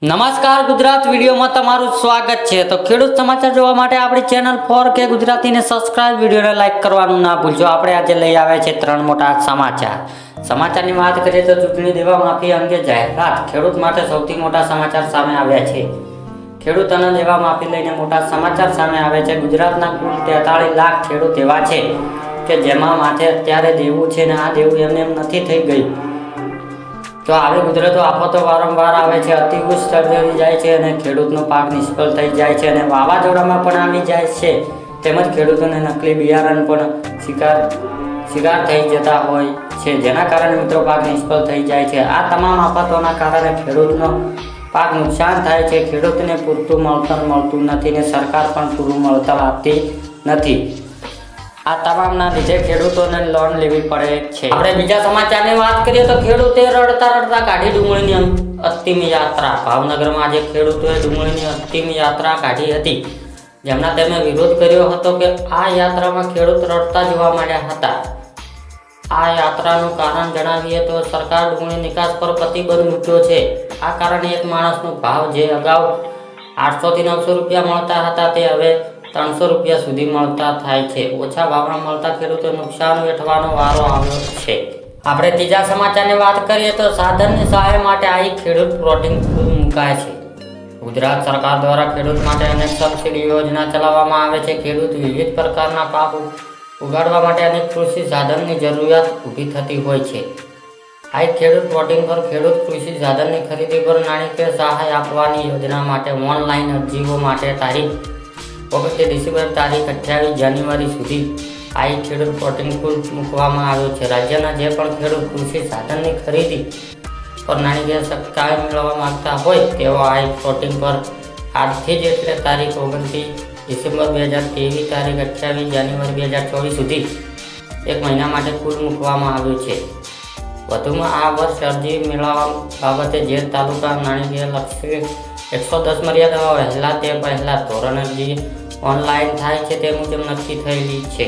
નમસ્કાર ગુજરાત વિડીયોમાં તમારું સ્વાગત છે। તો ખેડૂત સમાચાર જોવા માટે આપણી ચેનલ 4K ગુજરાતીને સબસ્ક્રાઇબ, વિડીયોને લાઇક કરવાનું ના ભૂલજો। આપણે આજે લઈ આવ્યા છે 3 મોટા સમાચાર। સમાચારની વાત કરીએ તો ચૂંટણી દેવા માફી અંગે જાહેરાત। ખેડૂત માટે સૌથી મોટા સમાચાર સામે આવ્યા છે। ખેડૂતોના દેવા માફી લઈને મોટા સમાચાર સામે આવ્યા છે। ગુજરાતના કુલ 43 લાખ ખેડૂત એવા છે કે જેમાં માથે અત્યારે દેવું છે ને આ દેવું એમને એમ નથી થઈ ગયું। તો આવી કુદરતી આફતો વારંવાર આવે છે, અતિવૃષ્ટિ સર્જાઈ જાય છે અને ખેડૂતનો પાક નિષ્ફળ થઈ જાય છે અને વાવાઝોડામાં પણ આવી જાય છે। તેમજ ખેડૂતોને નકલી બિયારણ પણ શિકાર થઈ જતા હોય છે, જેના કારણે મિત્રો પાક નિષ્ફળ થઈ જાય છે। આ તમામ આફતોના કારણે ખેડૂતનો પાક નુકસાન થાય છે। ખેડૂતને પૂરતું મળતર મળતું નથી ને સરકાર પણ પૂરું મળતર આપતી નથી। આ તમામના લીધે ખેડૂતોને લોન લેવી પડે છે। આપણે બીજા સમાચારની વાત કરીએ તો ખેડૂતે રડતા રડતા કાઢી ડુંગળીની અંતિમ યાત્રા। ભાવનગરમાં આજે ખેડૂતોએ ડુંગળીની અંતિમ યાત્રા કાઢી હતી, જેમના તેમણે વિરોધ કર્યો હતો કે આ યાત્રામાં ખેડૂત રડતા જોવા મળ્યા હતા। આ યાત્રાનું કારણ જણાવીએ તો સરકાર ડુંગળી નિકાસ પર પ્રતિબંધ મૂક્યો છે। આ કારણે એક માણસનો ભાવ જે અગાઉ 800 થી 900 રૂપિયા મળતા હતા તે હવે 300 રૂપિયા સુધી મળતા થાય છે। ઓછા ભાવમાં મળતા ખેડૂતો નુકસાન વેઠવાનો વારો આવ્યો છે। આપણે ત્રીજા સમાચારની વાત કરીએ તો સાધનની સહાય માટે આ ખેડૂત પ્લોટિંગ મુકાય છે। ગુજરાત સરકાર દ્વારા ખેડૂત માટે અનેક સબસિડી યોજના ચલાવવામાં આવે છે। ખેડૂત વિવિધ પ્રકારના પાક ઉગાડવા માટે અનેક કૃષિ સાધનની જરૂરિયાત ઊભી થતી હોય છે। આ ખેડૂત પ્લોટિંગ પર ખેડૂત કૃષિ સાધનની ખરીદી પર નાણાકીય સહાય આપવાની યોજના માટે ઓનલાઈન અરજીઓ માટે તારીખ 29 ડિસેમ્બર તારીખ 28 જાન્યુઆરી સુધી આ ખેડૂત પ્લોટિંગ ખુલ્લું મૂકવામાં આવ્યો છે। રાજ્યના જે પણ ખેડૂત કૃષિ સાધનની ખરીદી પર નાણાકીય સહાય મેળવવા માંગતા હોય તેઓ આ પ્લોટિંગ પર આજથી જ એટલે તારીખ 29 ડિસેમ્બર 2023 તારીખ 28 જાન્યુઆરી 2024 સુધી એક મહિના માટે ખુલ્લું મૂકવામાં આવ્યું છે। વધુમાં આ વર્ષ અરજી મેળવવા બાબતે જે તાલુકા નાણાકીય લક્ષી 110 મર્યાદાઓ પહેલા ધોરણ અરજી ઓનલાઈન થાય છે તે મુજબ નક્કી થયેલી છે।